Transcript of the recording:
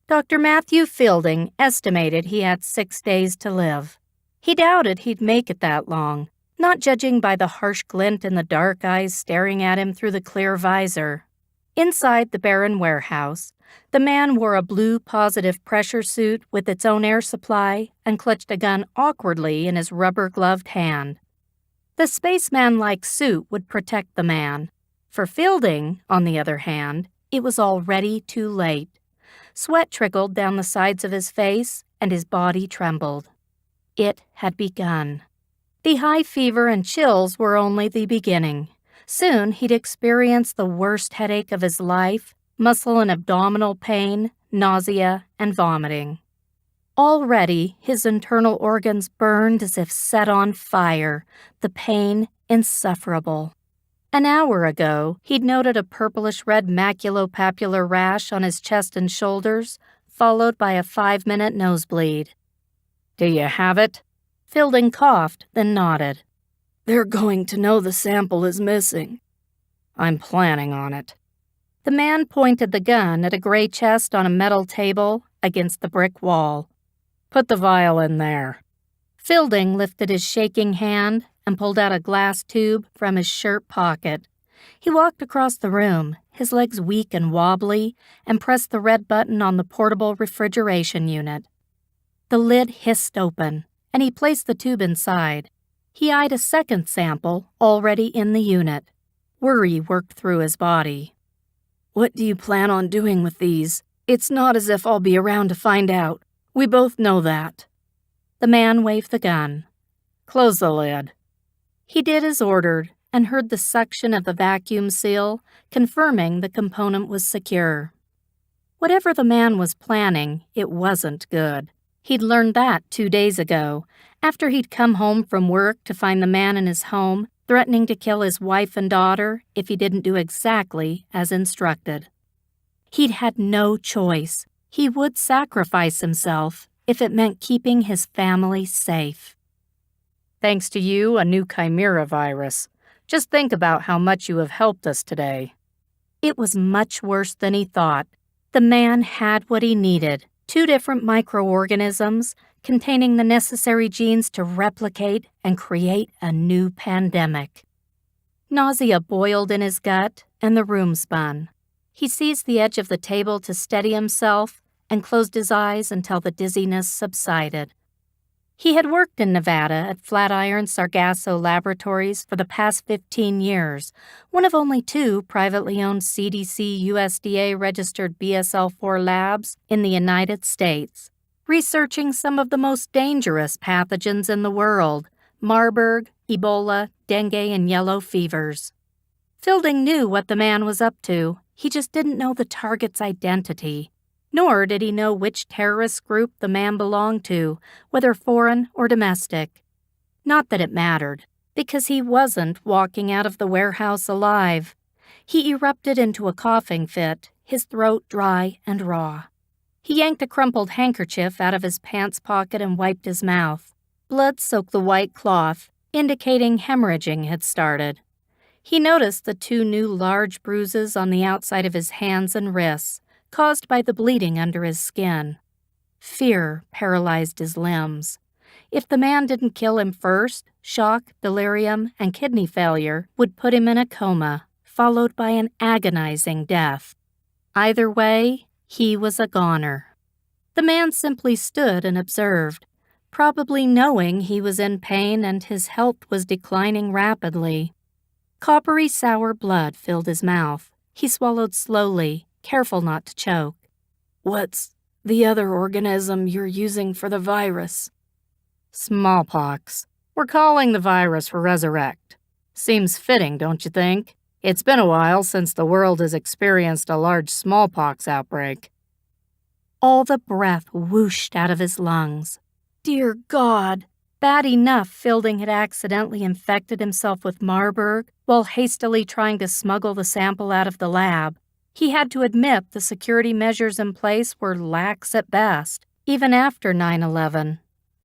Dr. Matthew Fielding estimated he had 6 days to live. He doubted he'd make it that long, not judging by the harsh glint in the dark eyes staring at him through the clear visor. Inside the barren warehouse, the man wore a blue positive pressure suit with its own air supply and clutched a gun awkwardly in his rubber-gloved hand. The spaceman-like suit would protect the man. For Fielding, on the other hand, it was already too late. Sweat trickled down the sides of his face, and his body trembled. It had begun. The high fever and chills were only the beginning. Soon he'd experience the worst headache of his life, muscle and abdominal pain, nausea, and vomiting. Already, his internal organs burned as if set on fire, the pain insufferable. An hour ago, he'd noted a purplish-red maculopapular rash on his chest and shoulders, followed by a 5-minute nosebleed. "Do you have it?" Fielding coughed, then nodded. "They're going to know the sample is missing." "I'm planning on it." The man pointed the gun at a gray chest on a metal table against the brick wall. "Put the vial in there." Fielding lifted his shaking hand and pulled out a glass tube from his shirt pocket. He walked across the room, his legs weak and wobbly, and pressed the red button on the portable refrigeration unit. The lid hissed open, and he placed the tube inside. He eyed a second sample already in the unit. Worry worked through his body. "What do you plan on doing with these? It's not as if I'll be around to find out. We both know that." The man waved the gun. "Close the lid." He did as ordered and heard the suction of the vacuum seal, confirming the component was secure. Whatever the man was planning, it wasn't good. He'd learned that 2 days ago, after he'd come home from work to find the man in his home, threatening to kill his wife and daughter if he didn't do exactly as instructed. He'd had no choice. He would sacrifice himself if it meant keeping his family safe. "Thanks to you, a new chimera virus. Just think about how much you have helped us today." It was much worse than he thought. The man had what he needed, 2 different microorganisms containing the necessary genes to replicate and create a new pandemic. Nausea boiled in his gut, and the room spun. He seized the edge of the table to steady himself and closed his eyes until the dizziness subsided. He had worked in Nevada at Flatiron Sargasso Laboratories for the past 15 years, one of only 2 privately owned CDC-USDA-registered BSL-4 labs in the United States, researching some of the most dangerous pathogens in the world: Marburg, Ebola, dengue, and yellow fevers. Fielding knew what the man was up to. He just didn't know the target's identity. Nor did he know which terrorist group the man belonged to, whether foreign or domestic. Not that it mattered, because he wasn't walking out of the warehouse alive. He erupted into a coughing fit, his throat dry and raw. He yanked a crumpled handkerchief out of his pants pocket and wiped his mouth. Blood soaked the white cloth, indicating hemorrhaging had started. He noticed the 2 new large bruises on the outside of his hands and wrists, caused by the bleeding under his skin. Fear paralyzed his limbs. If the man didn't kill him first, shock, delirium, and kidney failure would put him in a coma, followed by an agonizing death. Either way, he was a goner. The man simply stood and observed, probably knowing he was in pain and his health was declining rapidly. Coppery sour blood filled his mouth. He swallowed slowly, careful not to choke. "What's the other organism you're using for the virus?" "Smallpox. We're calling the virus Resurrect. Seems fitting, don't you think? It's been a while since the world has experienced a large smallpox outbreak." All the breath whooshed out of his lungs. Dear God! Bad enough Fielding had accidentally infected himself with Marburg while hastily trying to smuggle the sample out of the lab. He had to admit the security measures in place were lax at best, even after 9/11.